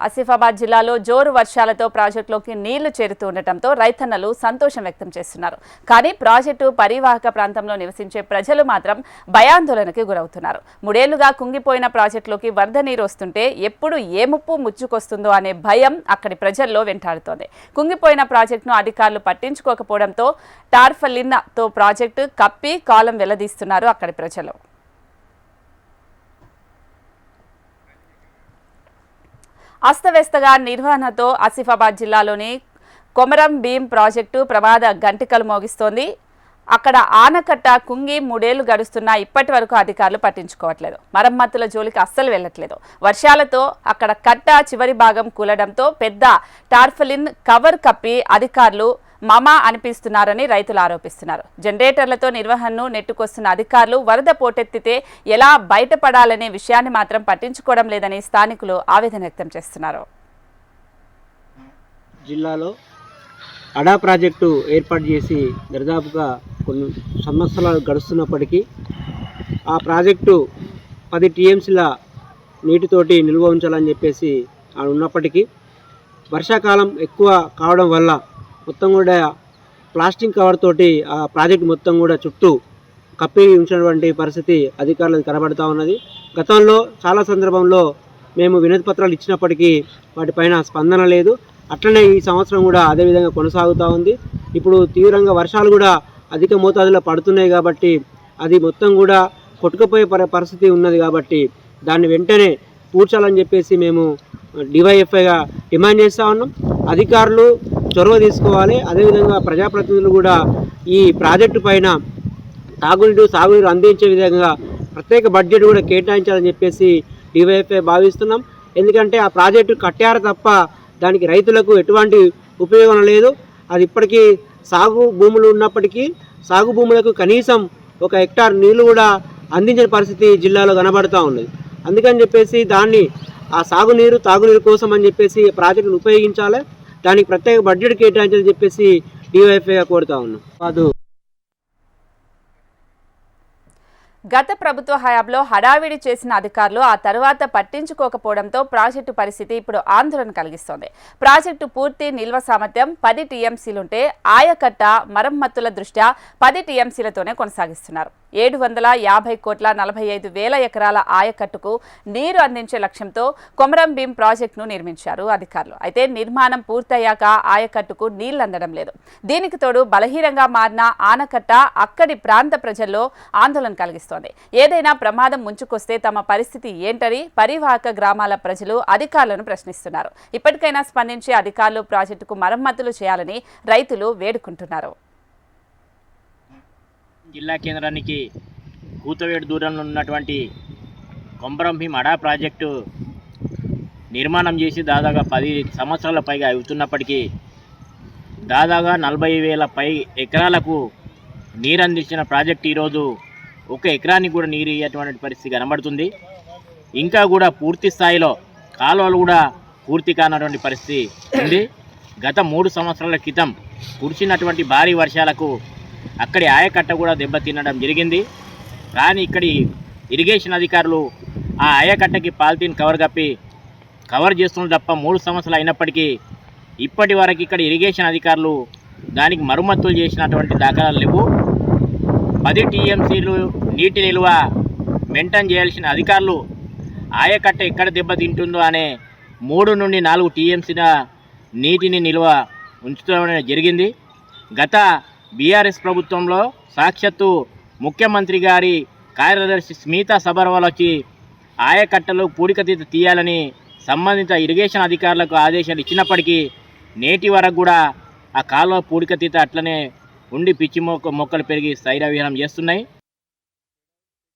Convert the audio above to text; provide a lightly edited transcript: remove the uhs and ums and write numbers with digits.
ఆసిఫాబాద్ జిల్లాలో జోరు వర్షాలతో ప్రాజెక్టులోకి నీళ్లు చేరుతూ ఉండటంతో రైతన్నలు సంతోషం వ్యక్తం చేస్తున్నారు. కానీ ప్రాజెక్టు పరివాహక ప్రాంతంలో నివసించే ప్రజలు మాత్రం భయాందోళనకి గురవుతున్నారు. 3 ఏళ్లుగా కుంగిపోయిన ప్రాజెక్టులోకి వరద నీరు వస్తుంటే ఎప్పుడు ఏ ముప్పు ముచ్చుకొస్తుందో అనే భయం అక్కడి ప్రజల్లో వెంటాడుతోంది. కుంగిపోయిన ప్రాజెక్టును అధికారులు పట్టించుకోకపోవడంతో టార్ఫలిన్తో ప్రాజెక్టు కప్పి కాలం వెళ్లదీస్తున్నారు అక్కడి ప్రజలు. అస్తవ్యస్తగా నిర్వహణతో ఆసిఫాబాద్ జిల్లాలోని కొమరం భీం ప్రాజెక్టు ప్రమాద గంటికలు మోగిస్తోంది. అక్కడ ఆనకట్ట కుంగి 3 ఏళ్లు గడుస్తున్నా ఇప్పటి వరకు అధికారులు పట్టించుకోవట్లేదు. మరమ్మతుల జోలికి అస్సలు వెళ్లట్లేదు. వర్షాలతో అక్కడ కట్ట చివరి భాగం కూలడంతో పెద్ద టార్ఫలిన్ కవర్ కప్పి అధికారులు మమా అనిపిస్తున్నారని రైతులు ఆరోపిస్తున్నారు. జనరేటర్లతో నిర్వహణను నెట్టుకొస్తున్న అధికారులు వరద పోటెత్తితే ఎలా బయటపడాలనే విషయాన్ని మాత్రం పట్టించుకోవడం లేదని స్థానికులు ఆవేదన వ్యక్తం చేస్తున్నారు. జిల్లాలో అడా ప్రాజెక్టు ఏర్పాటు చేసి దరిదాపుగా కొన్ని సంవత్సరాలు గడుస్తున్నప్పటికీ ఆ ప్రాజెక్టు 10 టీఎంసీల నీటితోటి నిల్వ ఉంచాలని చెప్పేసి ఉన్నప్పటికీ వర్షాకాలం ఎక్కువ కావడం వల్ల మొత్తం కూడా ప్లాస్టిక్ కవర్ తోటి ఆ ప్రాజెక్ట్ మొత్తం కూడా చుట్టూ కప్పి ఉంచినటువంటి పరిస్థితి అధికారులకు కనబడుతూ ఉన్నది. గతంలో చాలా సందర్భంలో మేము వినతి పత్రాలు ఇచ్చినప్పటికీ వాటిపైన స్పందన లేదు. అట్లనే ఈ సంవత్సరం కూడా అదేవిధంగా కొనసాగుతూ ఉంది. ఇప్పుడు తీవ్రంగా వర్షాలు కూడా అధిక మోతాదులో పడుతున్నాయి కాబట్టి అది మొత్తం కూడా కొట్టుకుపోయే పరిస్థితి ఉన్నది కాబట్టి దాన్ని వెంటనే పూడ్చాలని చెప్పేసి మేము డివైఎఫ్ఐగా డిమాండ్ చేస్తూ ఉన్నాం. అధికారులు చొరవ తీసుకోవాలి. అదేవిధంగా ప్రజాప్రతినిధులు కూడా ఈ ప్రాజెక్టు పైన సాగునీరు అందించే విధంగా ప్రత్యేక బడ్జెట్ కూడా కేటాయించాలని చెప్పేసి డివైఎఫ్ఐ భావిస్తున్నాం. ఎందుకంటే ఆ ప్రాజెక్టు కట్టారు తప్ప దానికి రైతులకు ఎటువంటి ఉపయోగం లేదు. అది ఇప్పటికీ సాగు భూములు ఉన్నప్పటికీ సాగు భూములకు కనీసం 1 హెక్టార్ నీళ్లు కూడా అందించిన పరిస్థితి జిల్లాలో కనబడుతూ ఉన్నది. అందుకని చెప్పేసి దాన్ని ఆ సాగునీరు తాగునీరు కోసం అని చెప్పేసి ప్రాజెక్టును ఉపయోగించాలి. దానికి ప్రత్యేక బడ్జెట్ కేటాయించాలని చెప్పేసి డివైఎఫ్ఐగా కోరుతా ఉన్నాం. గత ప్రభుత్వ హయాంలో హడావిడి చేసిన అధికారులు ఆ తర్వాత పట్టించుకోకపోవడంతో ప్రాజెక్టు పరిస్థితి ఇప్పుడు ఆందోళన కలిగిస్తోంది. ప్రాజెక్టు పూర్తి నిల్వ సామర్థ్యం 10 టీఎంసీలుంటే ఆయకట్ట మరమ్మతుల దృష్ట్యా 10 టీఎంసీలతోనే కొనసాగిస్తున్నారు. 750 కోట్ల 45 వేల ఎకరాల ఆయకట్టుకు నీరు అందించే లక్ష్యంతో కొమరం భీం ప్రాజెక్టును నిర్మించారు అధికారులు. అయితే నిర్మాణం పూర్తయ్యాక ఆయకట్టుకు నీళ్లు అందడం లేదు. దీనికి తోడు బలహీనంగా మారిన ఆనకట్ట అక్కడి ప్రాంత ప్రజల్లో ఆందోళన కలిగిస్తోంది. ఏదైనా ప్రమాదం ముంచుకొస్తే తమ పరిస్థితి ఏంటని పరివాహక గ్రామాల ప్రజలు అధికారులను ప్రశ్నిస్తున్నారు. ఇప్పటికైనా స్పందించి అధికారులు ప్రాజెక్టుకు మరమ్మతులు చేయాలని రైతులు వేడుకుంటున్నారు. జిల్లా కేంద్రానికి కూతవేడు దూరంలో ఉన్నటువంటి కొమరం భీం అడా ప్రాజెక్టు నిర్మాణం చేసి దాదాగా 10 సంవత్సరాల పైగా అవుతున్నప్పటికీ దాదాగా 40,000 ఎకరాలకు నీరు అందించిన ప్రాజెక్టు ఈరోజు 1 ఎకరానికి కూడా నీరు ఇయ్యేటువంటి పరిస్థితి కనబడుతుంది. ఇంకా కూడా పూర్తి స్థాయిలో కాలువలు కూడా పూర్తి కానటువంటి పరిస్థితి ఉంది. గత 3 సంవత్సరాల క్రితం కురిసినటువంటి భారీ వర్షాలకు అక్కడి ఆయకట్ట కూడా దెబ్బతినడం జరిగింది. కానీ ఇక్కడి ఇరిగేషన్ అధికారులు ఆ ఆయకట్టకి పాలిథీన్ కవర్ చేస్తున్నారు తప్ప 3 సంవత్సరాలు అయినప్పటికీ ఇప్పటి వరకు ఇక్కడ ఇరిగేషన్ అధికారులు దానికి మరమ్మతులు చేసినటువంటి దాఖలాలు లేవు. 10 టీఎంసీలు నీటి నిల్వ మెయింటైన్ చేయాల్సిన అధికారులు ఆయకట్ట ఎక్కడ దెబ్బతింటుందో అనే 3 నుండి 4 టీఎంసీల నీటిని నిల్వ ఉంచడం జరిగింది. గత బీఆర్ఎస్ ప్రభుత్వంలో సాక్షాత్తు ముఖ్యమంత్రి గారి కార్యదర్శి స్మితా సబర్వాల్ వచ్చి ఆయకట్టలు పూడికతీత తీయాలని సంబంధిత ఇరిగేషన్ అధికారులకు ఆదేశాలు ఇచ్చినప్పటికీ నేటి వరకు కూడా ఆ కాలువ పూడికతీత అట్లనే ఉండి పిచ్చి మొక్కలు పెరిగి స్థైర్య విహారం చేస్తున్నాయి.